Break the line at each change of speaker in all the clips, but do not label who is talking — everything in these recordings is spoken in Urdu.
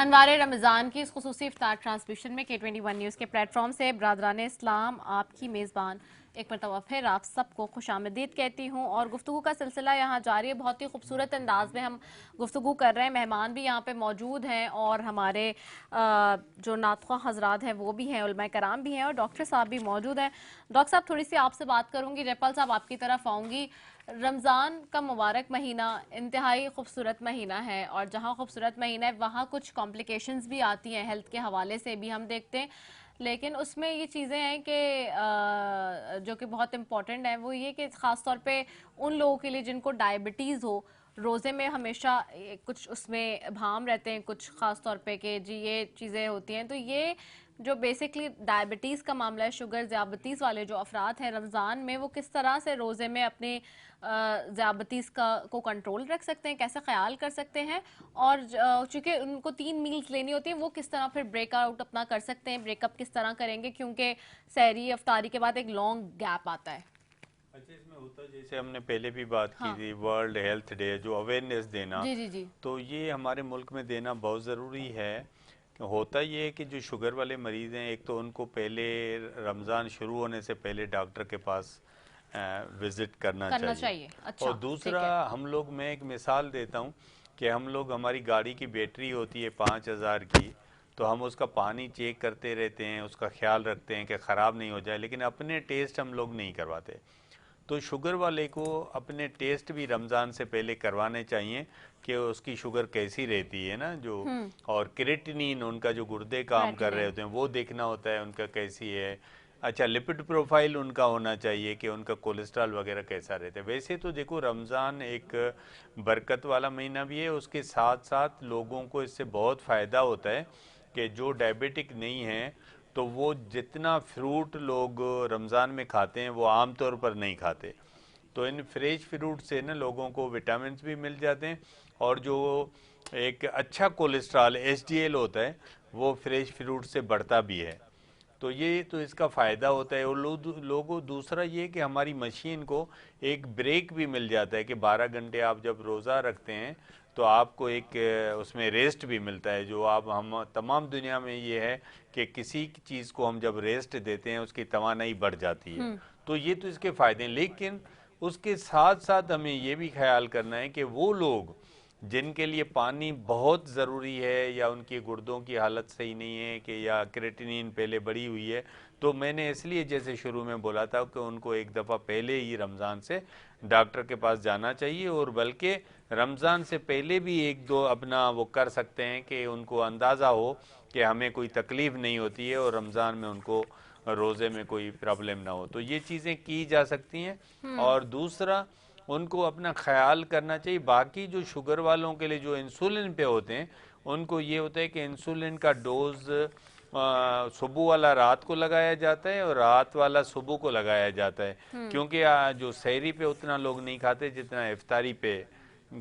انوار رمضان کی اس خصوصی افطار ٹرانسمیشن میں K21 نیوز کے پلیٹ فارم سے برادران اسلام آپ کی میزبان ایک مرتبہ پھر آپ سب کو خوش آمدید کہتی ہوں، اور گفتگو کا سلسلہ یہاں جاری ہے۔ بہت ہی خوبصورت انداز میں ہم گفتگو کر رہے ہیں، مہمان بھی یہاں پہ موجود ہیں اور ہمارے جو ناطخواں حضرات ہیں وہ بھی ہیں، علماء کرام بھی ہیں اور ڈاکٹر صاحب بھی موجود ہیں۔ ڈاکٹر صاحب تھوڑی سی آپ سے بات کروں گی، جےپال صاحب آپ کی طرف آؤں گی۔ رمضان کا مبارک مہینہ انتہائی خوبصورت مہینہ ہے، اور جہاں خوبصورت مہینہ ہے وہاں کچھ کمپلیکیشنز بھی آتی ہیں ہیلتھ کے حوالے سے بھی ہم دیکھتے ہیں، لیکن اس میں یہ چیزیں ہیں کہ جو کہ بہت امپورٹنٹ ہیں، وہ یہ کہ خاص طور پہ ان لوگوں کے لیے جن کو ڈائبٹیز ہو، روزے میں ہمیشہ کچھ اس میں ابہام رہتے ہیں، کچھ خاص طور پہ کہ جی یہ چیزیں ہوتی ہیں، تو یہ جو بیسکلی ڈائبٹیز کا معاملہ ہے، شوگر ذیابطیس والے جو افراد ہیں رمضان میں، وہ کس طرح سے روزے میں اپنے ذیابطیس کو کنٹرول رکھ سکتے ہیں، کیسے خیال کر سکتے ہیں، اور چونکہ ان کو 3 میلز لینی ہوتی ہیں، وہ کس طرح پھر بریک آؤٹ اپنا کر سکتے ہیں، بریک اپ کس طرح کریں گے، کیونکہ سحری افطاری کے بعد ایک لانگ گیپ آتا ہے۔
اچھا، اس میں ہوتا جیسے ہم نے پہلے بھی بات کی تھی، ورلڈ ہیلتھ ڈے جو اویئرنیس دینا،
جی
تو یہ ہمارے ملک میں دینا بہت ضروری ہے۔ ہوتا یہ ہے کہ جو شوگر والے مریض ہیں، ایک تو ان کو پہلے رمضان شروع ہونے سے پہلے ڈاکٹر کے پاس وزٹ کرنا چاہیے، اور دوسرا ہم لوگ، میں ایک مثال دیتا ہوں کہ ہم لوگ، ہماری گاڑی کی بیٹری ہوتی ہے 5000 کی، تو ہم اس کا پانی چیک کرتے رہتے ہیں، اس کا خیال رکھتے ہیں کہ خراب نہیں ہو جائے، لیکن اپنے ٹیسٹ ہم لوگ نہیں کرواتے۔ تو شوگر والے کو اپنے ٹیسٹ بھی رمضان سے پہلے کروانے چاہیے کہ اس کی شوگر کیسی رہتی ہے نا، جو اور کریٹینین ان کا جو گردے کام کر رہے ہوتے ہیں وہ دیکھنا ہوتا ہے ان کا کیسی ہے۔ اچھا، لپڈ پروفائل ان کا ہونا چاہیے کہ ان کا کولیسٹرول وغیرہ کیسا رہتا ہے۔ ویسے تو دیکھو، رمضان ایک برکت والا مہینہ بھی ہے، اس کے ساتھ ساتھ لوگوں کو اس سے بہت فائدہ ہوتا ہے کہ جو ڈائبیٹک نہیں ہیں تو وہ جتنا فروٹ لوگ رمضان میں کھاتے ہیں وہ عام طور پر نہیں کھاتے، تو ان فریش فروٹ سے نا لوگوں کو وٹامنس بھی مل جاتے ہیں، اور جو ایک اچھا کولیسٹرول HDL ہوتا ہے وہ فریش فروٹ سے بڑھتا بھی ہے، تو یہ تو اس کا فائدہ ہوتا ہے۔ اور لوگوں دوسرا یہ کہ ہماری مشین کو ایک بریک بھی مل جاتا ہے کہ 12 گھنٹے آپ جب روزہ رکھتے ہیں تو آپ کو ایک اس میں ریسٹ بھی ملتا ہے، جو ہم تمام دنیا میں یہ ہے کہ کسی چیز کو ہم جب ریسٹ دیتے ہیں اس کی توانائی بڑھ جاتی ہے، تو یہ تو اس کے فائدے ہیں۔ لیکن اس کے ساتھ ساتھ ہمیں یہ بھی خیال کرنا ہے کہ وہ لوگ جن کے لیے پانی بہت ضروری ہے، یا ان کی گردوں کی حالت صحیح نہیں ہے، کہ یا کریٹینین پہلے بڑھی ہوئی ہے، تو میں نے اس لیے جیسے شروع میں بولا تھا کہ ان کو ایک دفعہ پہلے ہی رمضان سے ڈاکٹر کے پاس جانا چاہیے، اور بلکہ رمضان سے پہلے بھی 1-2 اپنا وہ کر سکتے ہیں کہ ان کو اندازہ ہو کہ ہمیں کوئی تکلیف نہیں ہوتی ہے اور رمضان میں ان کو روزے میں کوئی پرابلم نہ ہو، تو یہ چیزیں کی جا سکتی ہیں۔ اور دوسرا، ان کو اپنا خیال کرنا چاہیے۔ باقی جو شوگر والوں کے لیے جو انسولن پہ ہوتے ہیں، ان کو یہ ہوتا ہے کہ انسولن کا ڈوز صبح والا رات کو لگایا جاتا ہے اور رات والا صبح کو لگایا جاتا ہے، کیونکہ جو سحری پہ اتنا لوگ نہیں کھاتے جتنا افطاری پہ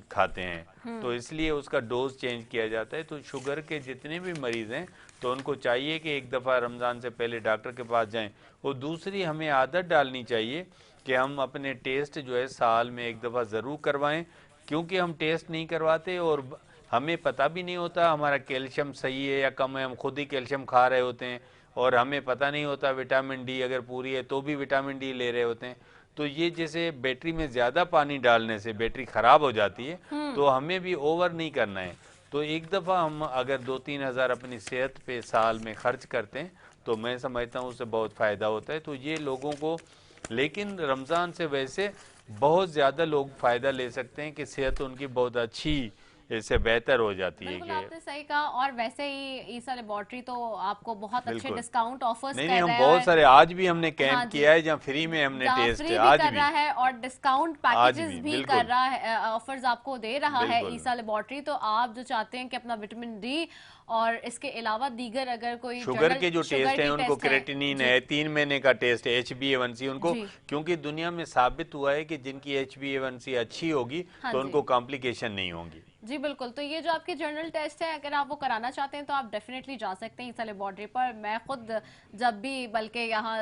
کھاتے ہیں، تو اس لیے اس کا ڈوز چینج کیا جاتا ہے۔ تو شوگر کے جتنے بھی مریض ہیں تو ان کو چاہیے کہ ایک دفعہ رمضان سے پہلے ڈاکٹر کے پاس جائیں، اور دوسری ہمیں عادت ڈالنی چاہیے کہ ہم اپنے ٹیسٹ جو ہے سال میں ایک دفعہ ضرور کروائیں، کیونکہ ہم ٹیسٹ نہیں کرواتے اور ہمیں پتہ بھی نہیں ہوتا ہمارا کیلشیم صحیح ہے یا کم ہے، ہم خود ہی کیلشیم کھا رہے ہوتے ہیں، اور ہمیں پتہ نہیں ہوتا وٹامن ڈی اگر پوری ہے تو بھی وٹامن ڈی لے رہے ہوتے ہیں، تو یہ جیسے بیٹری میں زیادہ پانی ڈالنے سے بیٹری خراب ہو جاتی ہے، تو ہمیں بھی اوور نہیں کرنا ہے۔ تو ایک دفعہ ہم اگر 2-3 ہزار اپنی صحت پہ سال میں خرچ کرتے ہیں تو میں سمجھتا ہوں اس سے بہت فائدہ ہوتا ہے، تو یہ لوگوں کو، لیکن رمضان سے ویسے بہت زیادہ لوگ فائدہ لے سکتے ہیں کہ صحت ان کی بہت اچھی، اس سے بہتر ہو جاتی ہے۔
بالکل آپ نے صحیح کہا، اور ویسے ہی عیسیٰ لیبارٹری تو آپ کو بہت اچھے
بالکل
ڈسکاؤنٹ آفرز
نہیں
کر
ہم
رہے
بہت
ہیں۔
سارے آج بھی ہم نے
ہاں
کیمپ
جی،
کیا ہے جہاں فری میں ہم نے
جہاں
ٹیسٹ،
فری بھی
آج
کر
بھی
رہا ہے اور ڈسکاؤنٹ
آج
پیکیجز
بھی
بھی کر
بالکل
رہا ہے، آفرز آپ کو دے رہا ہے
بالکل
عیسیٰ لیبارٹری، تو آپ جو چاہتے ہیں کہ اپنا وٹامن ڈی اور اس کے علاوہ دیگر اگر کوئی
شوگر
جنرل
کے جو
شوگر
ٹیسٹ ہیں
کی
ان کو
ٹیسٹ ہے،
کریٹینین
جی
ہے، 3 مہینے کا ٹیسٹ ہے، HbA1c ان کو،
جی
کیونکہ دنیا میں ثابت ہوا ہے کہ جن کی HbA1c اچھی ہوگی
ہاں
تو ان
جی
کو کمپلیکیشن نہیں ہوں گی۔
جی بالکل، تو یہ جو آپ کے جرنل ٹیسٹ ہے اگر آپ وہ کرانا چاہتے ہیں تو آپ ڈیفینیٹلی جا سکتے ہیں عیسیٰ لیبارٹری پر۔ میں خود جب بھی، بلکہ یہاں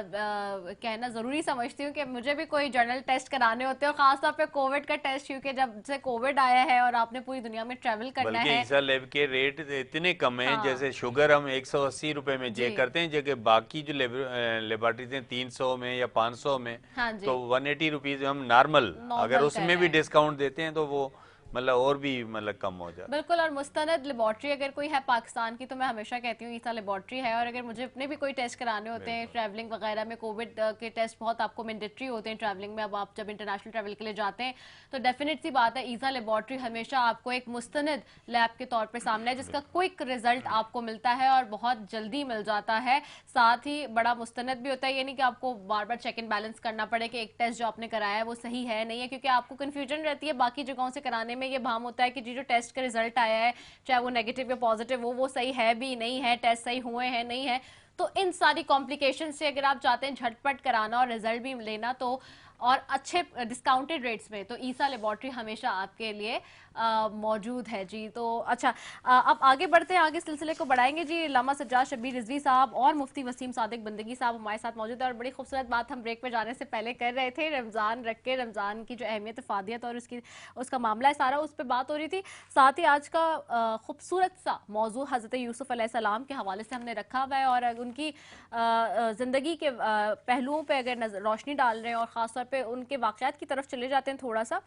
کہنا ضروری سمجھتی ہوں کہ مجھے بھی کوئی جرنل ٹیسٹ کرانے ہوتے ہیں، اور خاص طور پہ کووڈ کا ٹیسٹ، کیونکہ جب سے کووڈ آیا ہے اور آپ نے پوری دنیا میں ٹریول کرنا
بلکہ
ہے۔
عیسیٰ لیب کے ریٹ اتنے کم کم ہیں. جیسے شوگر ہم 180 روپے میں چیک کرتے ہیں, جبکہ باقی جو لیبارٹریز ہیں 300 میں یا 500 میں, تو 180 روپیز ہم نارمل اگر اس میں بھی ڈسکاؤنٹ دیتے ہیں تو وہ مطلب اور بھی مطلب کم ہو جاتا ہے.
بالکل. اور مستند لیبارٹری اگر کوئی ہے پاکستان کی تو میں ہمیشہ کہتی ہوں عیسیٰ لیبارٹری ہے. اور اگر مجھے اپنے بھی کوئی ٹیسٹ کرانے ہوتے ہیں ٹریولنگ وغیرہ میں, کووڈ کے ٹیسٹ بہت آپ کو مینڈیٹری ہوتے ہیں ٹریولنگ میں, اب آپ جب انٹرنیشنل ٹریول کے لیے جاتے ہیں تو ڈیفینیٹ سی بات ہے عیسیٰ لیبارٹری ہمیشہ آپ کو ایک مستند لیب کے طور پہ سامنے ہے, جس کا کوئک رزلٹ آپ کو ملتا ہے اور بہت جلدی مل جاتا ہے. ساتھ ہی بڑا مستند بھی ہوتا ہے, یہ نہیں کہ آپ کو بار بار چیک ان بیلنس کرنا پڑے کہ ایک ٹیسٹ جو آپ نے کرایا ہے وہ صحیح ہے نہیں ہے, کیونکہ آپ کو کنفیوژن رہتی ہے باقی جگہوں سے کرانے میں. یہ بھام ہوتا ہے کہ جو ٹیسٹ کا رزلٹ آیا ہے چاہے وہ نیگیٹو یا پازیٹیو وہ صحیح ہے بھی نہیں ہے, ٹیسٹ صحیح ہوئے ہیں نہیں ہے. تو ان ساری کمپلیکیشن سے اگر آپ چاہتے ہیں جھٹ پٹ کرانا اور رزلٹ بھی لینا تو اور اچھے ڈسکاؤنٹڈ ریٹس میں, تو عیسیٰ لیبارٹری ہمیشہ آپ کے لیے موجود ہے. جی تو اچھا اب آگے بڑھتے ہیں, آگے سلسلے کو بڑھائیں گے. جی علامہ سجاد شبیر رضوی صاحب اور مفتی وسیم صادق بندگی صاحب ہمارے ساتھ موجود ہیں, اور بڑی خوبصورت بات ہم بریک پہ جانے سے پہلے کر رہے تھے, رمضان رکھ کے رمضان کی جو اہمیت افادیت اور اس کا معاملہ ہے سارا, اس پہ بات ہو رہی تھی. ساتھ ہی آج کا خوبصورت سا موضوع حضرت یوسف علیہ السلام کے حوالے سے ہم نے رکھا ہوا ہے, اور ان کی زندگی کے پہلوؤں پہ اگر روشنی ڈال رہے ہیں اور خاص طور پہ ان کے واقعات کی طرف چلے جاتے ہیں تھوڑا سا.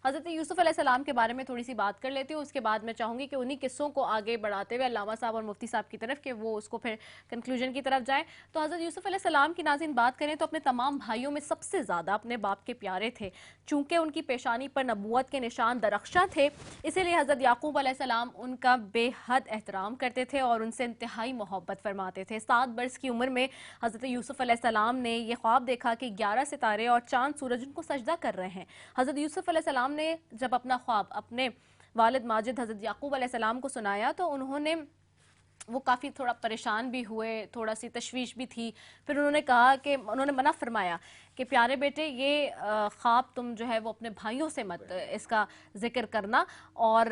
حضرت یوسف علیہ السلام کے بارے میں تھوڑی سی بات کر لیتی ہوں, اس کے بعد میں چاہوں گی کہ انہی قصوں کو آگے بڑھاتے ہوئے علامہ صاحب اور مفتی صاحب کی طرف کہ وہ اس کو پھر کنکلوژن کی طرف جائیں. تو حضرت یوسف علیہ السلام کی ناظرین بات کریں تو اپنے تمام بھائیوں میں سب سے زیادہ اپنے باپ کے پیارے تھے, چونکہ ان کی پیشانی پر نبوت کے نشان درخشاں تھے, اسی لیے حضرت یعقوب علیہ السلام ان کا بے حد احترام کرتے تھے اور ان سے انتہائی محبت فرماتے تھے. 7 برس کی عمر میں حضرت یوسف علیہ السلام نے یہ خواب دیکھا کہ 11 ستارے اور چاند سورج ان کو سجدہ کر رہے ہیں. حضرت یوسف علیہ السلام نے جب اپنا خواب اپنے والد ماجد حضرت یعقوب علیہ السلام کو سنایا تو وہ کافی تھوڑا پریشان بھی ہوئے, تھوڑا سی تشویش بھی تھی. پھر انہوں نے منع فرمایا کہ پیارے بیٹے یہ خواب تم جو ہے وہ اپنے بھائیوں سے مت اس کا ذکر کرنا, اور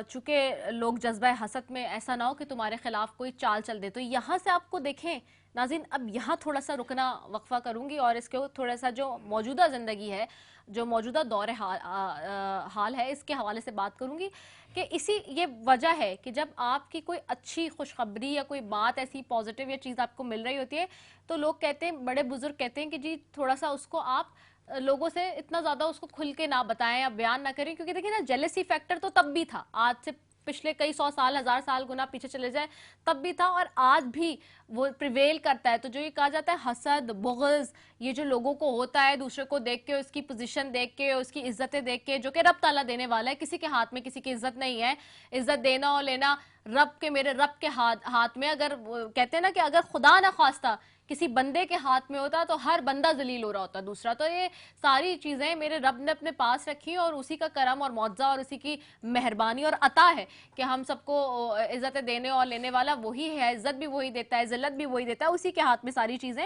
چونکہ لوگ جذبہ حسد میں ایسا نہ ہو کہ تمہارے خلاف کوئی چال چل دے. تو یہاں سے آپ کو دیکھیں ناظرین, اب یہاں تھوڑا سا رکنا وقفہ کروں گی اور اس کے تھوڑا سا جو موجودہ زندگی ہے, جو موجودہ دور حال ہے, اس کے حوالے سے بات کروں گی کہ یہ وجہ ہے کہ جب آپ کی کوئی اچھی خوشخبری یا کوئی بات ایسی پازیٹیو یا چیز آپ کو مل رہی ہوتی ہے تو لوگ کہتے ہیں, بڑے بزرگ کہتے ہیں کہ جی تھوڑا سا اس کو آپ لوگوں سے اتنا زیادہ اس کو کھل کے نہ بتائیں یا بیان نہ کریں, کیونکہ دیکھیں نا جیلسی فیکٹر تو تب بھی تھا, آج سے پچھلے کئی 100 سال 1000 سال گنا پیچھے چلے جائیں تب بھی تھا, اور آج بھی وہ پریویل کرتا ہے. تو جو یہ کہا جاتا ہے حسد بغض, یہ جو لوگوں کو ہوتا ہے دوسرے کو دیکھ کے, اس کی پوزیشن دیکھ کے, اس کی عزتیں دیکھ کے, جو کہ رب تعالیٰ دینے والا ہے, کسی کے ہاتھ میں کسی کی عزت نہیں ہے. عزت دینا اور لینا میرے رب کے ہاتھ میں. اگر کہتے ہیں نا کہ اگر خدا نہ خواستہ کسی بندے کے ہاتھ میں ہوتا تو ہر بندہ ذلیل ہو رہا ہوتا دوسرا. تو یہ ساری چیزیں میرے رب نے اپنے پاس رکھی اور اسی کا کرم اور معجزہ اور اسی کی مہربانی اور عطا ہے کہ ہم سب کو عزت دینے اور لینے والا وہی ہے, عزت بھی وہی دیتا ہے, ذلت بھی وہی دیتا ہے, اسی کے ہاتھ میں ساری چیزیں.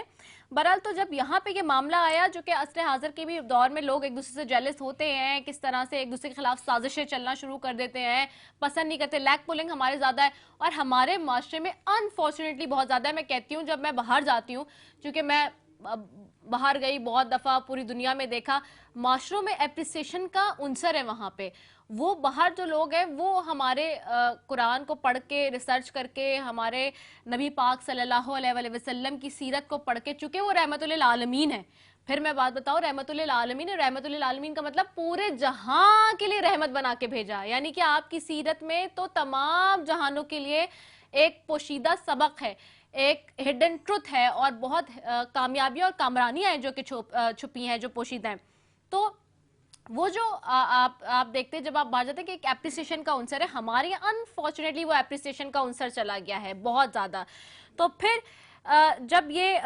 بہرحال تو جب یہاں پہ یہ معاملہ آیا, جو کہ عصر حاضر کے بھی دور میں لوگ ایک دوسرے سے جیلس ہوتے ہیں, کس طرح سے ایک دوسرے کے خلاف سازشیں چلنا شروع کر دیتے ہیں, پسند نہیں کرتے, لیگ پولنگ ہمارے زیادہ ہے اور ہمارے معاشرے میں انفارچونیٹلی بہت زیادہ ہے. میں کہتی ہوں جب میں باہر جاتی ہوں, چونکہ میں باہر گئی بہت دفعہ, پوری دنیا میں دیکھا, معاشروں میں اپریسیشن کا عنصر ہے وہاں پہ. وہ باہر جو لوگ ہیں وہ ہمارے قرآن کو پڑھ کے ریسرچ کر کے, ہمارے نبی پاک صلی اللہ علیہ وسلم کی سیرت کو پڑھ کے, چونکہ وہ رحمت للعالمین ہے. پھر میں بات بتاؤں, رحمت للعالمین, رحمت للعالمین کا مطلب پورے جہاں کے لیے رحمت بنا کے بھیجا, یعنی کہ آپ کی سیرت میں تو تمام جہانوں کے لیے ایک پوشیدہ سبق ہے, ایک ہڈن ٹروتھ ہے, اور بہت کامیابیاں اور کامرانیاں ہیں جو کہ چھپی ہیں, جو پوشیدہ ہیں. تو وہ جو آپ دیکھتے ہیں جب آپ باہر جاتے ہیں کہ ایک اپریسیشن کا عنصر ہے, ہمارے یہاں انفارچونیٹلی وہ اپریسیشن کا عنصر چلا گیا ہے بہت زیادہ. تو پھر جب یہ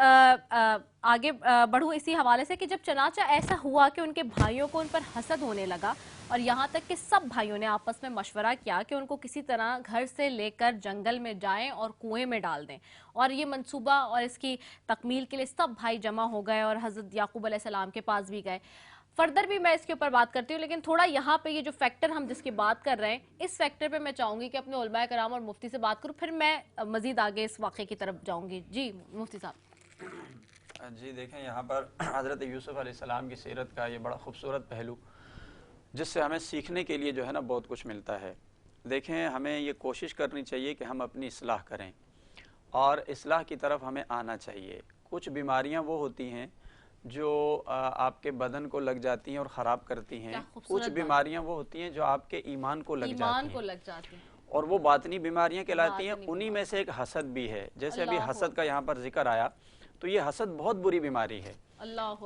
آگے بڑھوں اسی حوالے سے کہ جب چنانچہ ایسا ہوا کہ ان کے بھائیوں کو ان پر حسد ہونے لگا, اور یہاں تک کہ سب بھائیوں نے آپس میں مشورہ کیا کہ ان کو کسی طرح گھر سے لے کر جنگل میں جائیں اور کنویں میں ڈال دیں, اور یہ منصوبہ اور اس کی تکمیل کے لیے سب بھائی جمع ہو گئے اور حضرت یعقوب علیہ السلام کے پاس بھی گئے. فردر بھی میں اس کے اوپر بات کرتی ہوں, لیکن تھوڑا یہاں پہ یہ جو فیکٹر ہم جس کی بات کر رہے ہیں, اس فیکٹر پہ میں چاہوں گی کہ اپنے علماء کرام اور مفتی سے بات کروں, پھر میں مزید آگے اس واقعے کی طرف جاؤں گی. جی مفتی صاحب.
جی دیکھیں, یہاں پر حضرت یوسف علیہ السلام کی سیرت کا یہ بڑا خوبصورت پہلو, جس سے ہمیں سیکھنے کے لیے جو ہے نا بہت کچھ ملتا ہے. دیکھیں ہمیں یہ کوشش کرنی چاہیے کہ ہم اپنی اصلاح کریں اور اصلاح کی طرف ہمیں آنا چاہیے. کچھ بیماریاں وہ ہوتی ہیں جو آپ کے بدن کو لگ جاتی ہیں اور خراب کرتی ہیں. کچھ بیماریاں وہ ہوتی ہیں جو آپ کے ایمان کو لگ جاتی ہیں اور وہ باطنی بیماریاں کہلاتی ہیں. انہی میں سے ایک حسد بھی ہے. جیسے ابھی حسد کا یہاں پر ذکر آیا تو یہ حسد بہت بری بیماری ہے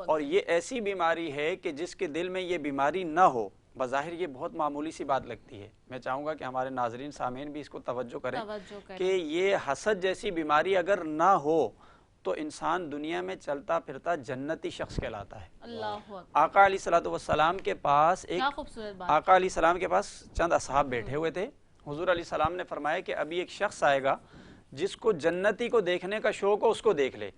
اور یہ ایسی بیماری ہے کہ جس کے دل میں یہ بیماری نہ ہو، بظاہر یہ بہت معمولی سی بات لگتی ہے. میں چاہوں گا کہ ہمارے ناظرین سامعین بھی اس کو توجہ کریں کہ یہ حسد جیسی بیماری اگر نہ ہو تو انسان دنیا میں چلتا پھرتا جنتی شخص کہلاتا ہے. آقا علیہ الصلوۃ والسلام کے پاس آقا علیہ السلام کے پاس چند اصحاب بیٹھے ہوئے تھے. حضور علیہ السلام نے فرمایا کہ ابھی ایک شخص آئے گا جس کو جنتی کو دیکھنے کا شوق ہو، اس کو دیکھ لے.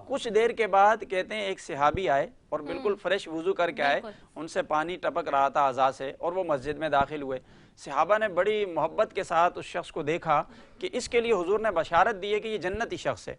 کچھ دیر کے بعد کہتے ہیں ایک صحابی آئے اور بالکل فریش وضو کر کے آئے، ان سے پانی ٹپک رہا تھا اعضاء سے اور وہ مسجد میں داخل ہوئے. صحابہ نے بڑی محبت کے ساتھ اس شخص کو دیکھا کہ اس کے لیے حضور نے بشارت دی ہے کہ یہ جنتی شخص ہے.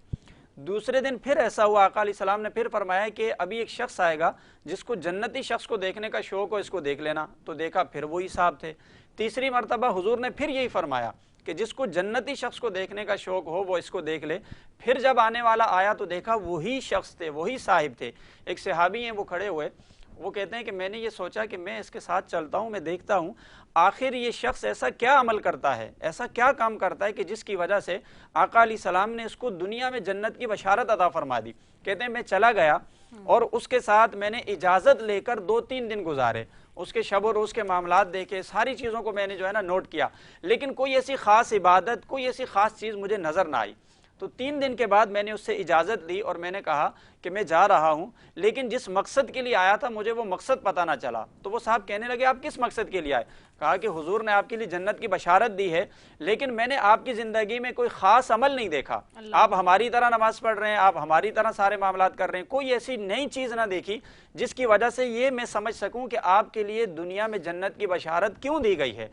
دوسرے دن پھر ایسا ہوا، آقا علیہ السلام نے پھر فرمایا کہ ابھی ایک شخص آئے گا جس کو جنتی شخص کو دیکھنے کا شوق ہو، اس کو دیکھ لینا. تو دیکھا پھر وہی صاحب تھے. تیسری مرتبہ حضور نے پھر یہی فرمایا کہ جس کو جنتی شخص کو دیکھنے کا شوق ہو وہ اس کو دیکھ لے. پھر جب آنے والا آیا تو دیکھا وہی شخص تھے، وہی صاحب تھے. ایک صحابی ہیں وہ کھڑے ہوئے، وہ کہتے ہیں کہ میں نے یہ سوچا کہ میں اس کے ساتھ چلتا ہوں، میں دیکھتا ہوں آخر یہ شخص ایسا کیا عمل کرتا ہے، ایسا کیا کام کرتا ہے کہ جس کی وجہ سے آقا علیہ السلام نے اس کو دنیا میں جنت کی بشارت عطا فرما دی. کہتے ہیں میں چلا گیا اور اس کے ساتھ میں نے اجازت لے کر 2-3 دن گزارے. اس کے شب و روز کے معاملات دیکھے، ساری چیزوں کو میں نے جو ہے نا نوٹ کیا، لیکن کوئی ایسی خاص عبادت، کوئی ایسی خاص چیز مجھے نظر نہ آئی. تو 3 دن کے بعد میں نے اس سے اجازت لی اور میں نے کہا کہ میں جا رہا ہوں، لیکن جس مقصد کے لیے آیا تھا مجھے وہ مقصد پتہ نہ چلا. تو وہ صاحب کہنے لگے آپ کس مقصد کے لیے آئے؟ کہا کہ حضور نے آپ کے لیے جنت کی بشارت دی ہے، لیکن میں نے آپ کی زندگی میں کوئی خاص عمل نہیں دیکھا. آپ ہماری طرح نماز پڑھ رہے ہیں، آپ ہماری طرح سارے معاملات کر رہے ہیں، کوئی ایسی نئی چیز نہ دیکھی جس کی وجہ سے یہ میں سمجھ سکوں کہ آپ کے لیے دنیا میں جنت کی بشارت کیوں دی گئی ہے.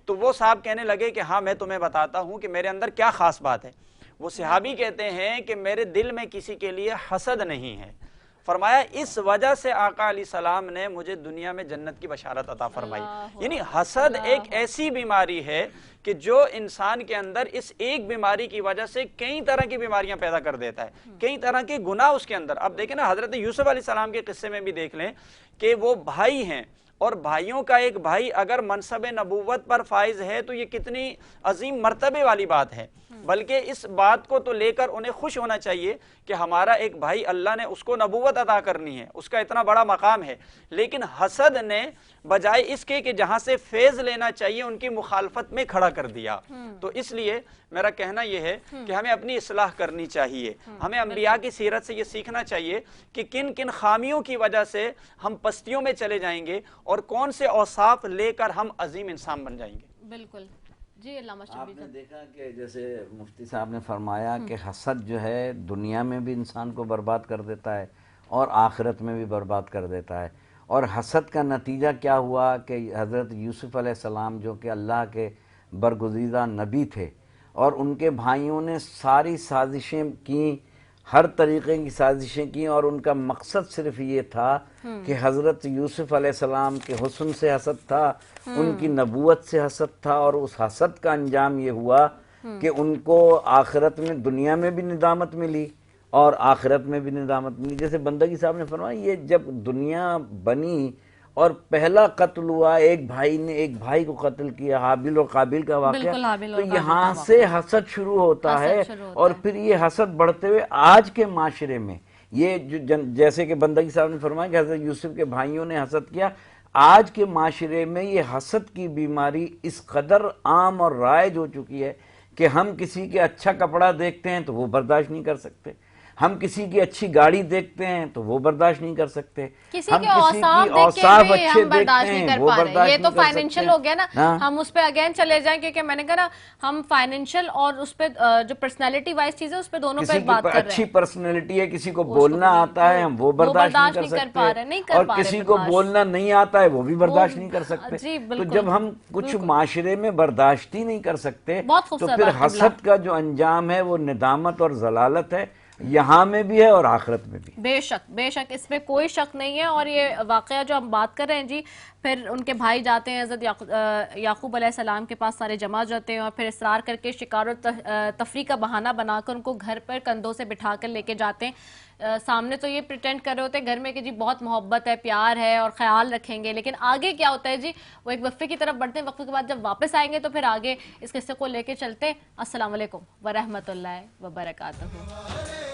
تو وہ صاحب کہنے لگے کہ ہاں میں تمہیں بتاتا ہوں کہ میرے اندر کیا خاص بات ہے. وہ صحابی کہتے ہیں کہ میرے دل میں کسی کے لیے حسد نہیں ہے. فرمایا اس وجہ سے آقا علیہ السلام نے مجھے دنیا میں جنت کی بشارت عطا فرمائی. یعنی حسد ایک ایسی بیماری ہے کہ جو انسان کے اندر اس ایک بیماری کی وجہ سے کئی طرح کی بیماریاں پیدا کر دیتا ہے، کئی طرح کے گناہ اس کے اندر. اب دیکھیں نا حضرت یوسف علیہ السلام کے قصے میں بھی دیکھ لیں کہ وہ بھائی ہیں اور بھائیوں کا ایک بھائی اگر منصب نبوت پر فائز ہے تو یہ کتنی عظیم مرتبے والی بات ہے. بلکہ اس بات کو تو لے کر انہیں خوش ہونا چاہیے کہ ہمارا ایک بھائی اللہ نے اس کو نبوت عطا کرنی ہے، اس کا اتنا بڑا مقام ہے. لیکن حسد نے بجائے اس کے کہ جہاں سے فیض لینا چاہیے ان کی مخالفت میں کھڑا کر دیا. تو اس لیے میرا کہنا یہ ہے کہ ہمیں اپنی اصلاح کرنی چاہیے. ہمیں انبیاء کی سیرت سے یہ سیکھنا چاہیے کہ کن کن خامیوں کی وجہ سے ہم پستیوں میں چلے جائیں گے اور کون سے اوصاف لے کر ہم عظیم انسان بن جائیں گے.
بالکل. جی علامہ
آپ نے دیکھا کہ جیسے مفتی صاحب نے فرمایا کہ حسد جو ہے دنیا میں بھی انسان کو برباد کر دیتا ہے اور آخرت میں بھی برباد کر دیتا ہے. اور حسد کا نتیجہ کیا ہوا کہ حضرت یوسف علیہ السلام جو کہ اللہ کے برگزیدہ نبی تھے اور ان کے بھائیوں نے ساری سازشیں کی، ہر طریقے کی سازشیں کی، اور ان کا مقصد صرف یہ تھا کہ حضرت یوسف علیہ السلام کے حسن سے حسد تھا، ان کی نبوت سے حسد تھا، اور اس حسد کا انجام یہ ہوا کہ ان کو آخرت میں، دنیا میں بھی ندامت ملی اور آخرت میں بھی ندامت ملی. جیسے بندگی صاحب نے فرمایا یہ جب دنیا بنی اور پہلا قتل ہوا، ایک بھائی نے ایک بھائی کو قتل کیا، حابیل اور قابیل کا واقعہ، تو یہاں سے حسد شروع ہوتا ہے. اور پھر یہ حسد بڑھتے ہوئے آج کے معاشرے میں یہ جیسے کہ بندگی صاحب نے فرمایا کہ حضرت یوسف کے بھائیوں نے حسد کیا، آج کے معاشرے میں یہ حسد کی بیماری اس قدر عام اور رائج ہو چکی ہے کہ ہم کسی کے اچھا کپڑا دیکھتے ہیں تو وہ برداشت نہیں کر سکتے، ہم کسی کی اچھی گاڑی دیکھتے ہیں تو وہ برداشت نہیں کر سکتے،
کسی کے اوصاف اچھے برداشت نہیں کر پا رہے. یہ تو فائنینشیل ہو گیا نا. ہم اس پہ اگین چلے جائیں کیونکہ میں نے کہا نا ہم فائنینشیل اور اس پہ جو پرسنالٹی وائز چیزیں اس پہ دونوں پہ بات کر رہے ہیں.
اچھی پرسنالٹی ہے، کسی کو بولنا آتا ہے ہم وہ برداشت نہیں کر سکتے، اور کسی کو بولنا نہیں آتا ہے وہ بھی برداشت نہیں کر سکتے. تو جب ہم کچھ معاشرے میں برداشت ہی نہیں کر سکتے تو پھر حسد کا جو انجام ہے وہ ندامت اور ضلالت ہے. یہاں میں بھی ہے اور آخرت میں بھی.
بے شک اس میں کوئی شک نہیں ہے. اور یہ واقعہ جو ہم بات کر رہے ہیں جی، پھر ان کے بھائی جاتے ہیں حضرت یعقوب علیہ السلام کے پاس، سارے جمع جاتے ہیں اور پھر اصرار کر کے شکار و تفریح کا بہانہ بنا کر ان کو گھر پر کندھوں سے بٹھا کر لے کے جاتے ہیں. سامنے تو یہ پریٹینڈ کر رہے ہوتے ہیں گھر میں کہ جی بہت محبت ہے، پیار ہے اور خیال رکھیں گے، لیکن آگے کیا ہوتا ہے جی؟ وہ ایک وقفے کی طرف بڑھتے ہیں، وقفے کے بعد جب واپس آئیں گے تو پھر آگے اس قصے کو لے کے چلتے. السلام علیکم ورحمۃ اللہ وبرکاتہ.